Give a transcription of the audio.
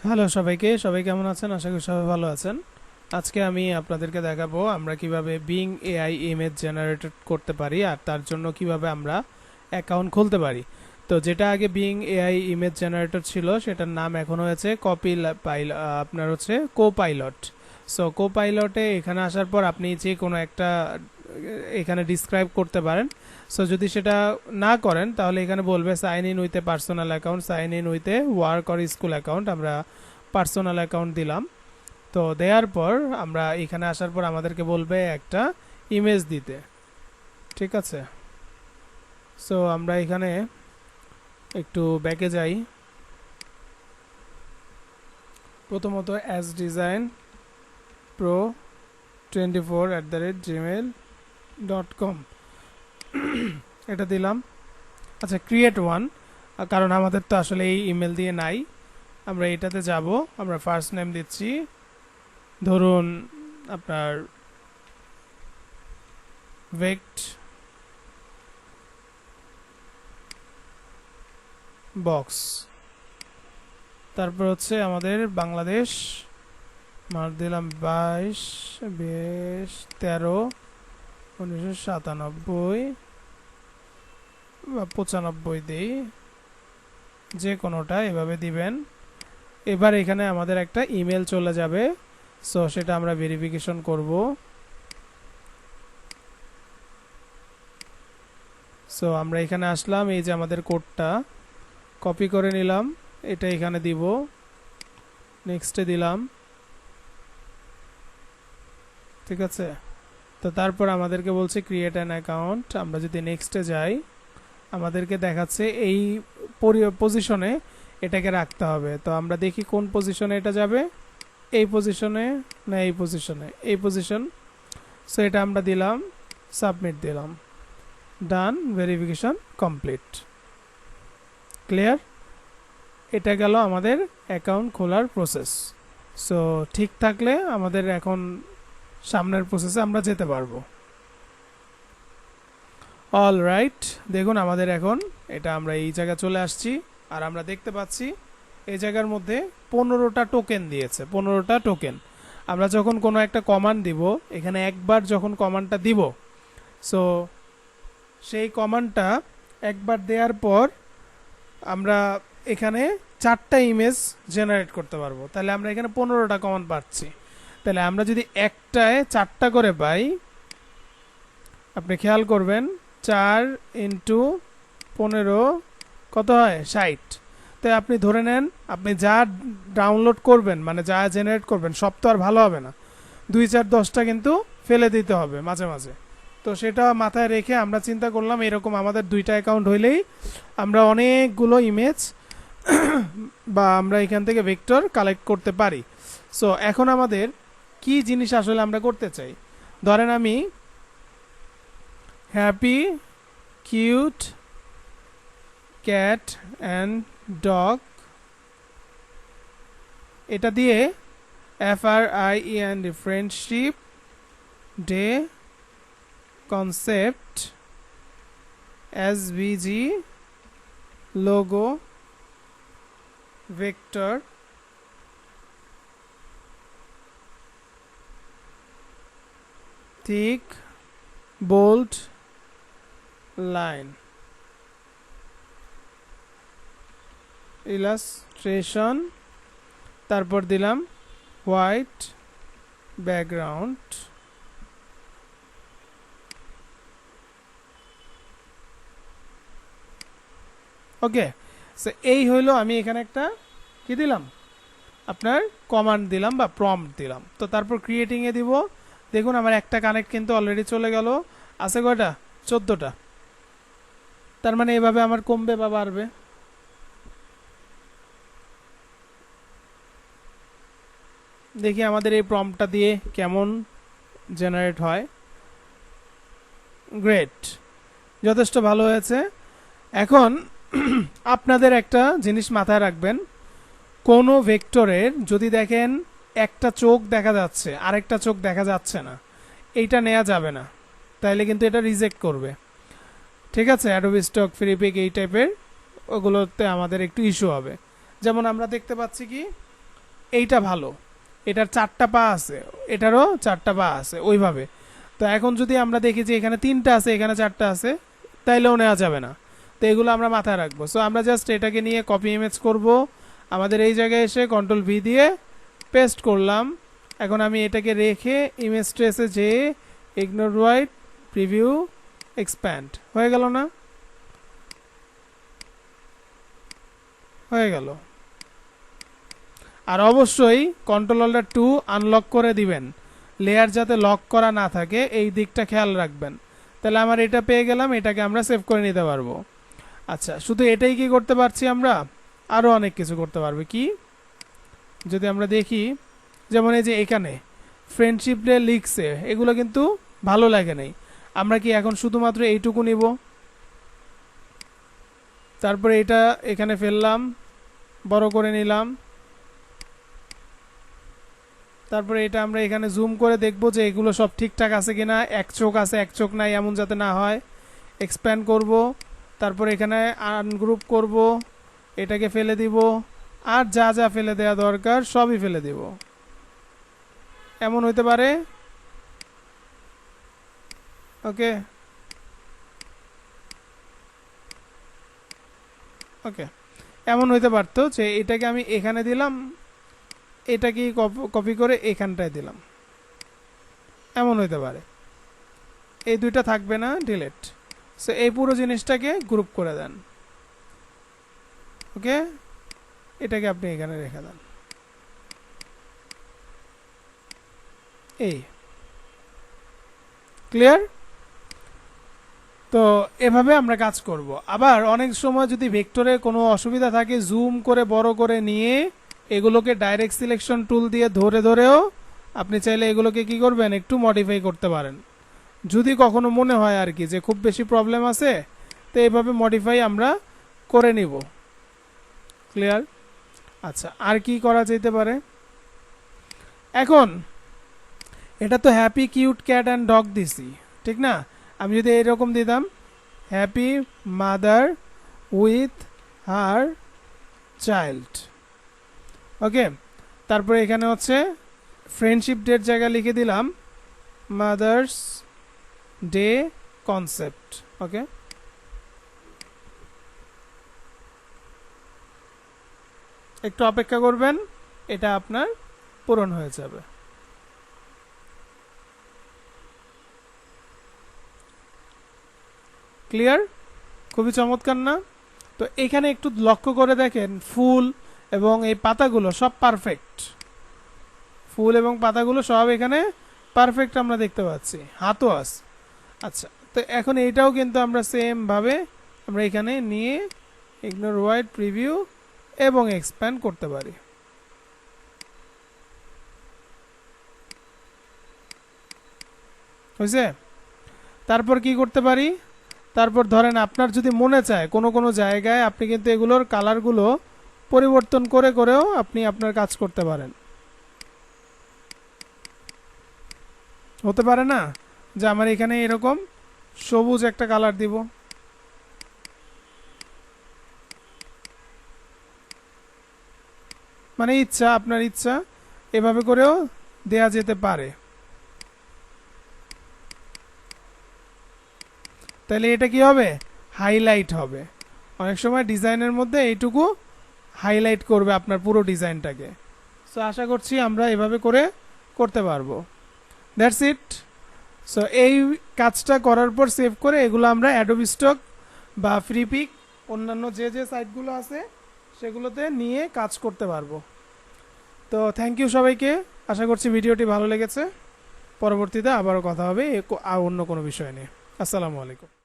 Hello সবাইকে, সবাই কেমন আছেন? আশা করি সবাই ভালো আছেন। আজকে আমি আপনাদেরকে দেখাবো আমরা কিভাবে বিং এআই ইমেজ জেনারেট করতে পারি আর তার জন্য কিভাবে আমরা অ্যাকাউন্ট খুলতে পারি। তো যেটা আগে বিং এআই ইমেজ জেনারেটর ছিল সেটার নাম এখন হয়েছে আপনার হচ্ছে কোপাইলট। সো কোপাইলটে এখানে আসার পর আপনি যে কোনো একটা এখানে ডিসক্রাইব করতে পারেন। সো যদি সেটা না করেন তাহলে এখানে বলবে sign in with a personal account, sign in with a work or school account. আমরা পার্সোনাল অ্যাকাউন্ট দিলাম। তো দেওয়ার পর আমরা এখানে আসার পর আমাদেরকে বলবে একটা ইমেজ দিতে। ঠিক আছে, সো আমরা এখানে একটু ব্যাকে যাই। প্রথমত অ্যাজ ডিজাইন প্রো 24@gmail.com এটা দিলাম। আচ্ছা, ক্রিয়েট ওয়ান, কারণ আমাদের তো আসলে এই ইমেল দিয়ে নাই। আমরা এটাতে যাব। আমরা ফার্স্ট নেম দিচ্ছি, ধরুন আপনার ভেক্ট বক্স। তারপর হচ্ছে আমাদের বাংলাদেশ, মার দিলাম 22/13/1997 বা 95 দিই, যে কোনোটা এভাবে দিবেন। এবার এখানে আমাদের একটা ইমেল চলে যাবে। সো সেটা আমরা ভেরিফিকেশন করব। সো আমরা এখানে আসলাম, এই যে আমাদের কোডটা কপি করে নিলাম, এটা এখানে দিব, নেক্সটে দিলাম। ঠিক আছে, তো তারপর আমাদেরকে বলছে ক্রিয়েট অ্যান অ্যাকাউন্ট। আমরা যদি নেক্সটে যাই আমাদেরকে দেখাচ্ছে এই পজিশনে এটাকে রাখতে হবে। তো আমরা দেখি কোন পজিশনে এটা যাবে, এই পজিশনে না এই পজিশনে, এই পজিশন। সো এটা আমরা দিলাম, সাবমিট দিলাম, ডান, ভেরিফিকেশন কমপ্লিট। ক্লিয়ার? এটা গেল আমাদের অ্যাকাউন্ট খোলার প্রসেস। সো ঠিক থাকলে আমাদের এখন সামনের প্রসেসে আমরা যেতে পারবো। অল রাইট, দেখুন আমাদের এখন এটা আমরা এই জায়গায় চলে আসছি। আর আমরা দেখতে পাচ্ছি এই জায়গার মধ্যে 15টা টোকেন দিয়েছে, 15টা টোকেন। আমরা যখন কোনো একটা কমান্ড দিব, এখানে একবার যখন কমান্ডটা দিব, সো সেই কমান্ডটা একবার দেওয়ার পর আমরা এখানে 4টা ইমেজ জেনারেট করতে পারবো। তাহলে আমরা এখানে 15টা কমান্ড পাচ্ছি। তাহলে আমরা যদি একটায় 4টা করে পাই, আপনি খেয়াল করবেন 4 × 15 কত হয়? 60। তাই আপনি ধরে নেন আপনি যা ডাউনলোড করবেন, মানে যা জেনারেট করবেন, সব তো আর ভালো হবে না। 2, 4, 10টা কিন্তু ফেলে দিতে হবে মাঝে মাঝে। তো সেটা মাথায় রেখে আমরা চিন্তা করলাম এরকম আমাদের 2টা অ্যাকাউন্ট হইলেই আমরা অনেকগুলো ইমেজ বা আমরা এখান থেকে ভেক্টর কালেক্ট করতে পারি। সো এখন আমাদের কি জিনিস আসলে আমরা করতে চাই, ধরেন আমি happy cute cat and dog এটা দিয়ে FRIEN friendship day concept SVG logo vector thick bold line illustration, তারপর দিলাম হোয়াইট ব্যাকগ্রাউন্ড। ওকে, সো এই হইলো, আমি এখানে একটা কি দিলাম, আপনার কমান্ড দিলাম বা প্রম্পট দিলাম। তো তারপর ক্রিয়েটিংয়ে দিব। দেখুন আমার একটা কানেক্ট কিন্তু অলরেডি চলে গেল। আছে কয়টা? 14টা। তার মানে এভাবে আমার কমবে বা বাড়বে। দেখি আমাদের এই প্রম্পটটা দিয়ে কেমন জেনারেট হয়। গ্রেট, যথেষ্ট ভালো হয়েছে। এখন আপনাদের একটা জিনিস মাথায় রাখবেন, কোনো ভেক্টরের যদি দেখেন একটা চোখ দেখা যাচ্ছে আরেকটা চোখ দেখা যাচ্ছে না, এইটা নেওয়া যাবে না, তাইলে কিন্তু এটা রিজেক্ট করবে। ঠিক আছে, অ্যাডোবি স্টক, ফ্রি পিক, এই টাইপের ওগুলোতে আমাদের একটু ইস্যু হবে। যেমন আমরা দেখতে পাচ্ছি কি এইটা ভালো, এটার 4টা পা আছে, এটারও 4টা পা আছে ওইভাবে। তো এখন যদি আমরা দেখি যে এখানে 3টা আছে, এখানে 4টা আছে, তাইলেও নেওয়া যাবে না। তো এগুলো আমরা মাথায় রাখবো। সো আমরা জাস্ট এটাকে নিয়ে কপি ইমেজ করব, আমাদের এই জায়গায় এসে কন্ট্রোল ভি দিয়ে পেস্ট করলাম। এখন আমি এটাকে রেখে ইমেজ ট্রেসে যেয়ে ইগনোর রাইট প্রিভিউ এক্সপ্যান্ড, হয়ে গেল না? হয়ে গেল। আর অবশ্যই কন্ট্রোল-2 আনলক করে দিবেন, লেয়ার যাতে লক করা না থাকে এই দিকটা খেয়াল রাখবেন। তাহলে আমার এটা পেয়ে গেলাম, এটাকে আমরা সেভ করে নিতে পারবো। আচ্ছা, শুধু এটাই কি করতে পারছি আমরা? আরও অনেক কিছু করতে পারবে। কি যদি আমরা দেখি, যেমন এই যে এখানে ফ্রেন্ডশিপ ডে লিখছে, এগুলো কিন্তু ভালো লাগে নাই। আমরা কি এখন শুধুমাত্র এইটুকু নিব, তারপরে এটা এখানে ফেললাম, বড় করে নিলাম, তারপরে এটা আমরা এখানে জুম করে দেখব যে এগুলো সব ঠিকঠাক আছে কিনা, এক চোখ আছে এক চোখ নাই এমন যাতে না হয়। এক্সপ্যান্ড করব, তারপর এখানে আনগ্রুপ করব, এটাকে ফেলে দিব, আর যা যা ফেলে দেওয়া দরকার সবই ফেলে দিব। এমন হইতে পারে। ওকে ওকে, এমন হইতে পারতো যে এটাকে আমি এখানে দিলাম, এটাকে কপি করে এখানটায় দিলাম, এমন হইতে পারে। এই দুইটা থাকবে না, ডিলিট। সো এই পুরো জিনিসটাকে গ্রুপ করে দেন। ওকে, এটাকে আপনি এখানে রেখে দেন। এই ক্লিয়ার? তো এভাবে আমরা কাজ করব। আবার অনেক সময় যদি ভেক্টরে কোনো অসুবিধা থাকে, জুম করে বড় করে নিয়ে এগুলোকে ডাইরেক্ট সিলেকশন টুল দিয়ে ধরে ধরেও আপনি চাইলে এগুলোকে কি করবেন, একটু মডিফাই করতে পারেন, যদি কখনো মনে হয় আর কি যে খুব বেশি প্রবলেম আছে। তো এইভাবে মডিফাই আমরা করে নিব। ক্লিয়ার? আচ্ছা, আর কি করা যেতে পারে? এখন এটা তো happy cute cat and dog দিছি, ঠিক না? আমি যদি এরকম দিতাম, happy mother with her child. Okay, তারপরে এখানে হচ্ছে ফ্রেন্ডশিপ ডের জায়গায় লিখে দিলাম মাদার্স ডে কনসেপ্ট। ওকে, একটু অপেক্ষা করবেন, এটা আপনার পূরণ হয়ে যাবে। ক্লিয়ার? খুবই চমৎকার না? তো এখানে একটু লক্ষ্য করে দেখেন, ফুল এবং এই পাতাগুলো সব পারফেক্ট, ফুল এবং পাতাগুলো সব এখানে পারফেক্ট আমরা দেখতে পাচ্ছি, হাতও আছে। আচ্ছা, তো এখন এইটাও কিন্তু আমরা সেম ভাবে আমরা এখানে নিয়ে ইগনোর হোয়াইট প্রিভিউ এবং এক্সপ্যান্ড করতে পারি। হয়েছে? তারপর কি করতে পারি? তারপর ধরেন আপনার যদি মনে চায় কোনো কোনো জায়গায় আপনি কিন্তু এগুলোর কালারগুলো পরিবর্তন করে করেও আপনি আপনার কাজ করতে পারেন। হতে পারে না যে আমার এখানে এরকম সবুজ একটা কালার দিব, মানে ইচ্ছা, আপনার ইচ্ছা, এভাবে করেও দেয়া যেতে পারে। তাহলে এটা কি হবে? হাইলাইট হবে। অনেক সময় ডিজাইনের মধ্যে এইটুকু হাইলাইট করবে আপনার পুরো ডিজাইনটাকে। সো আশা করছি আমরা এভাবে করে করতে পারবো। That's it. সো এই কাজটা করার পর সেভ করে এগুলো আমরা অ্যাডোবি স্টক বা ফ্রিপিক অন্যান্য যে যে সাইটগুলো আছে সেগুলোতে নিয়ে কাজ করতে পারবো। তো থ্যাংক ইউ সবাইকে, আশা করছি ভিডিওটি ভালো লেগেছে। পরবর্তীতে আবারও কথা হবে অন্য কোনো বিষয় নিয়ে। আসসালামু আলাইকুম।